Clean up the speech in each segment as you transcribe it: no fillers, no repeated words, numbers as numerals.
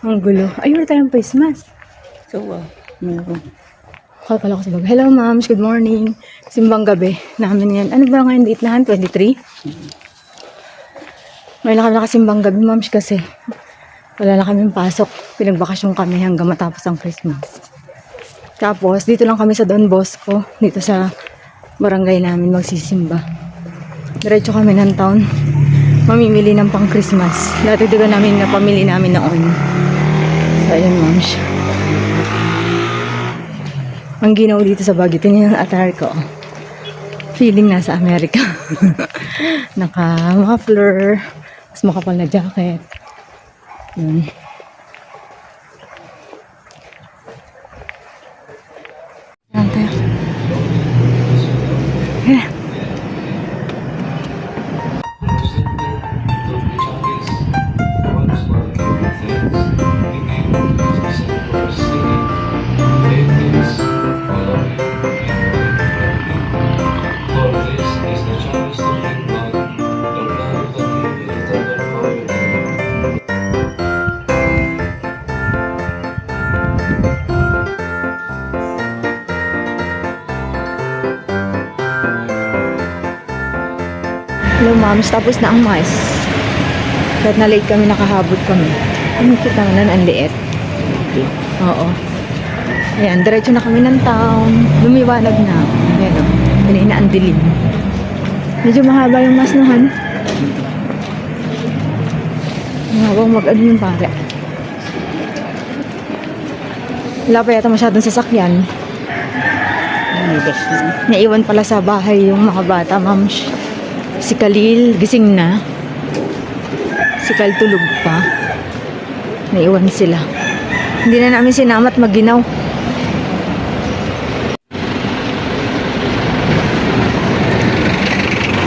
Ang gulo. Ay, wala tayong face mask. So, meron. Kala ko sa bag. Hello, ma'am. Good morning. Simbang gabi namin yan. Ano ba ngayon date nahan? 23? Ngayon na kami nakasimbang gabi, ma'am, kasi wala na kaming pasok. Pinagbakasyon kami hanggang matapos ang Christmas. Tapos, dito lang kami sa Don Bosco. Dito sa barangay namin magsisimba. Diretso kami ng town. Mamimili ng pang Christmas. Dati diba namin napamili namin noon. So, ayan, ma'am. Ang ginaw dito sa Baguio. Tingnan yung attire ko. Feeling nasa Amerika. Naka-muffler. Mas makapal na jacket. Yun. Ayan tayo. Ayan. Hello, moms. Tapos na ang mais. Kahit na late kami, nakahabot kami. Ang cute naman nun, ang liit. Oo. Ayan, diretso na kami ng town. Lumiwanag na. Ayan o. Kanina ang dilim. Medyo mahaba yung masnuhan. Mahabang mag-ano yung pare. Wala pa yata masyadong sasakyan. Naiwan pala sa bahay yung mga bata, moms. Si Khalil, gising na. Si Khalil tulog pa. Naiwan sila. Hindi na namin sinamat maginaw.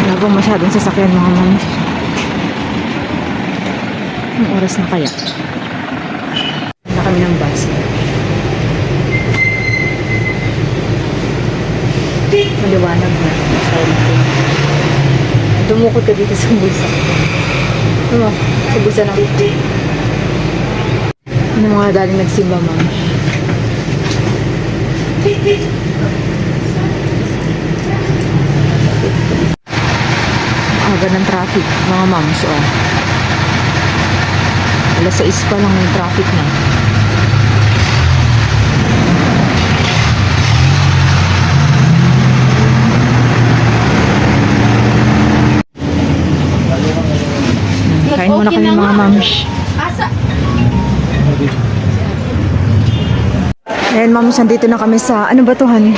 Wala pang masyadong sasakyan mga ma'am. Ang oras na kaya? Na kami ng bus. Maliwanag na. Dumukot ka dito sa bulsa. Ano? Sa bulsa ng ano mga daling nagsimba, ma'am? Aga ng traffic, mga moms, oh. Alas 6 pa lang yung traffic na. Kain muna kami mga moms. Ayan moms, nandito na kami sa, ano ba to, Han?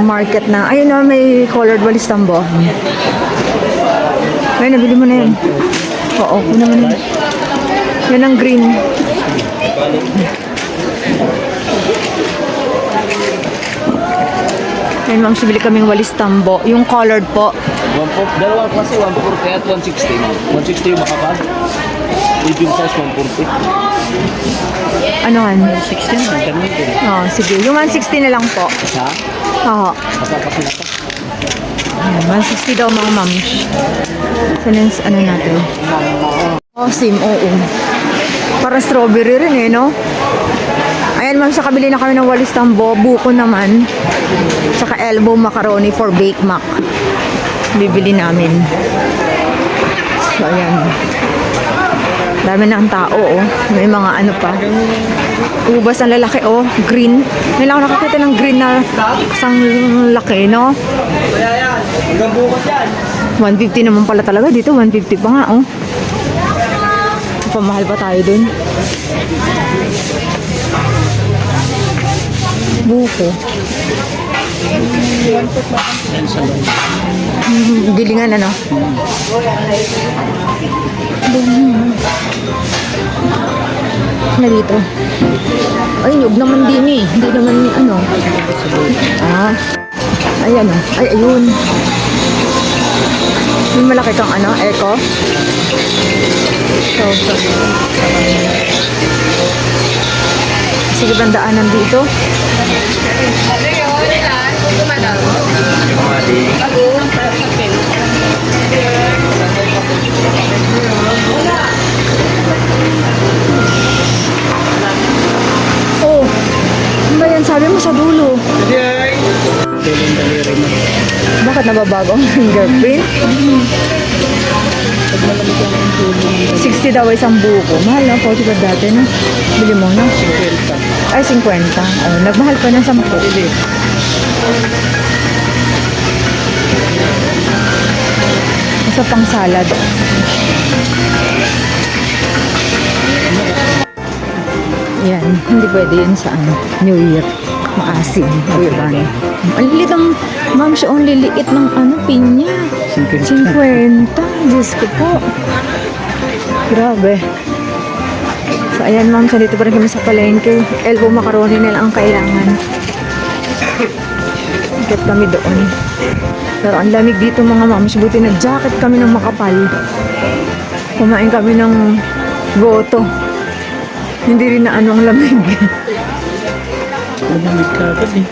Market na. Ayun na, may colored walis tambo. Ayun, nabili mo na yun. Oo, ano naman yun. Yan ang green. Ayun moms, bili kaming walis tambo. Yung colored po. Dalawang klase, 140 at 160. 160 yung makapal. Medium size, 140. Ano han? 160 na, ganun din. Oh, sige. Yung 160 na lang po. Isa? Oo. Kapapasi na to. 160 daw mga moms. Saan yung ano natin? Oh, sim, oo. Parang strawberry rin eh, no? Ayan ma'am, sa kabili na kami ng walis tambo. Buko naman. Tsaka elbow macaroni for bake mac. Bibili namin. So, ayan. Dami na ang tao, oh. May mga ano pa. Ubas ang lalaki, oh. Green. May lang ako nakakita ng green na isang laki, no? 150 naman pala talaga dito. 150 pa nga, oh. Pamahal pa tayo dun. Buko. Gilingan, ano? Na dito. Ay, nyug naman din eh. Hindi naman, ano. Ayan, oh. Ay, ayun. May malaki kang, ano, eco. So, sige, bandaanan dito. Bakit nababago ang fingerprint? Pag malamig ang tulong, 60 daw isang buko. Mahal na, 40 pa dati na. Bili mo na. 50. Ay, 50. Oh, nagmahal pa ng 10. Pwede. Isa pang salad. Yan, hindi pwede yun sa ano, New Year. Maasim. O yun, ano. Ang lilit ang, ma'am, siya ang liliit ng ano, pinya. 50. Diyos ko po. Grabe. So, ayan, ma'am, so dito pa rin kami sa palengke. Elbow macaroni na lang ang kailangan. Ikot kami doon. Pero ang lamig dito mga ma'am. Buti nag-jacket kami ng makapal. Kumain kami ng goto. Hindi rin na ano ang lamig. Malamig ka agad eh.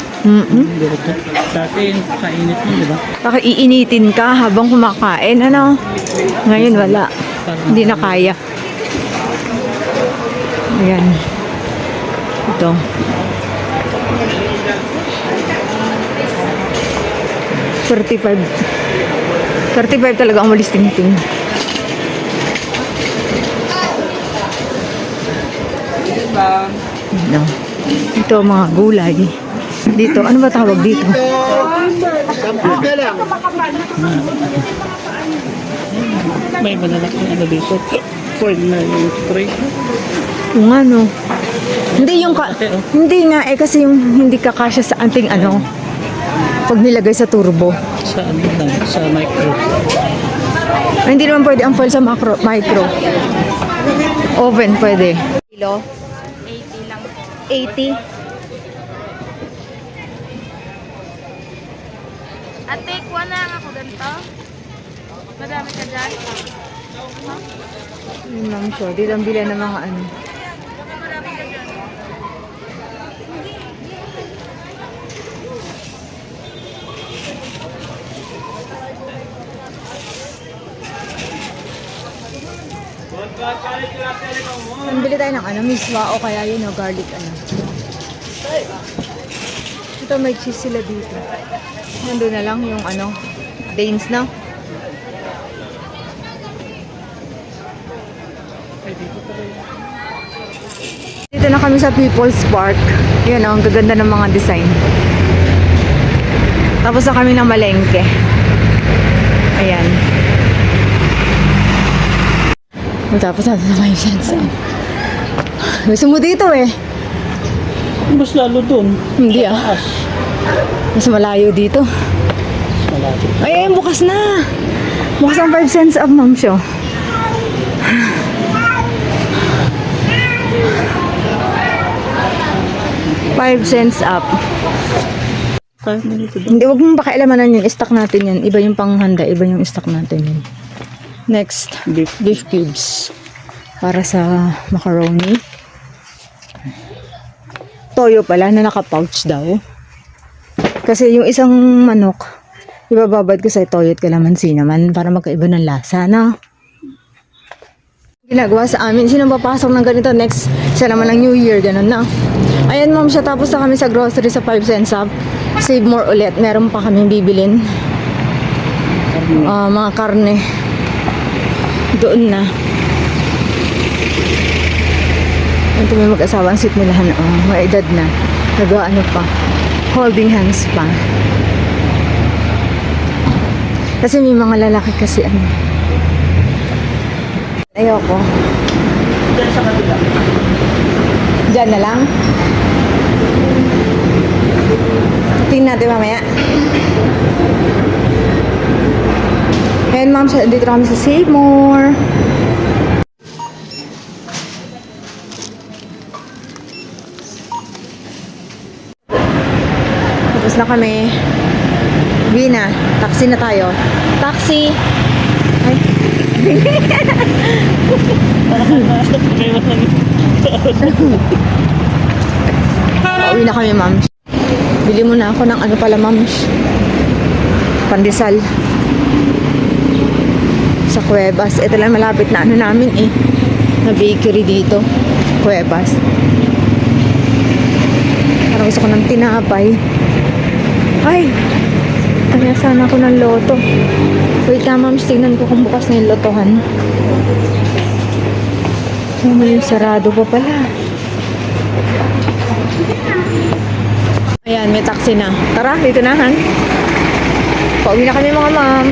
Dati, kainit mo, di ba? Baka iinitin ka habang kumakain. Ano? Ngayon wala. Hindi na kaya. Ayan. Ito. $35 talaga ang malis tingting. No. Ito mga gulay. Dito, ano ba tawag dito? May malalaking ano dito. Corn na yung tray. Yung ano. Hindi yung hindi nga eh kasi yung hindi kakasya sa anting ano. Pag nilagay sa turbo. Sa ano lang, sa micro. Ay, hindi naman pwede ang foil sa micro. Oven pwede. Kilo? 80 lang. 80. Ate, kuha na lang ako ganito. Madami ka dyan. Yun ma'am siya. Dito ang bilhin ng mga ano. Madami ka dyan. Bili tayo ng ano, miswa o kaya yun o garlic ano. Ito may cheese sila dito. Nandun na lang yung ano, Danes na. Dito na kami sa People's Park. Yan ang gaganda ng mga design. Tapos na kami ng malengke. Ayan. Tapos natin na kayo dyan sa... Gusto mo dito eh. Mas lalo dun. Hindi ah. Taas. Mas malayo dito. Mas malapit. Ay, bukas na. Bukas ang 5 cents up, ma'am show. $5 up. Kahit na dito dun. Hindi, wag mong pakialamanan yun. Stock natin yan. Iba yung panghanda. Iba yung stock natin yun. Next, beef cubes. Para sa macaroni. Toyo pala na naka-pouch daw. Kasi yung isang manok, ibababad ko sa toyo at kalamansi naman para magkaiba ng lasa na. Ginagawa sa amin. Sino papasok ng ganito? Next, siya naman ng New Year. Ganun na. Ayan ma'am siya. Tapos na kami sa grocery sa 5 cents up. Save more ulit. Meron pa kami bibilin. Mga karne. Doon na. Ito may mag-asawa ang sweet nilahan. May edad na. Nag-ano pa. Holding hands pa. Kasi may mga lalaki kasi ano. Ayoko. Diyan sa kabila. Diyan na lang. Tingnan natin mamaya. Ayan ma'am, dito kami sa Save More. Tapos na kami. Bina, taxi na tayo. Taxi! Ay. Pauwi na kami, ma'am. Bili mo na ako ng ano pala, ma'am. Pandesal. Sa Cuevas. Ito lang malapit na ano namin eh. Na bakery dito. Cuevas. Parang gusto ko ng tinapay. Ay! Kaya sana ako ng loto. Wait na, ma'am. Tignan ko kung bukas na yung lotohan. Oh, may sarado pa pala. Ayan, may taxi na. Tara, dito na, Han. Pauwi na kami mga ma'am.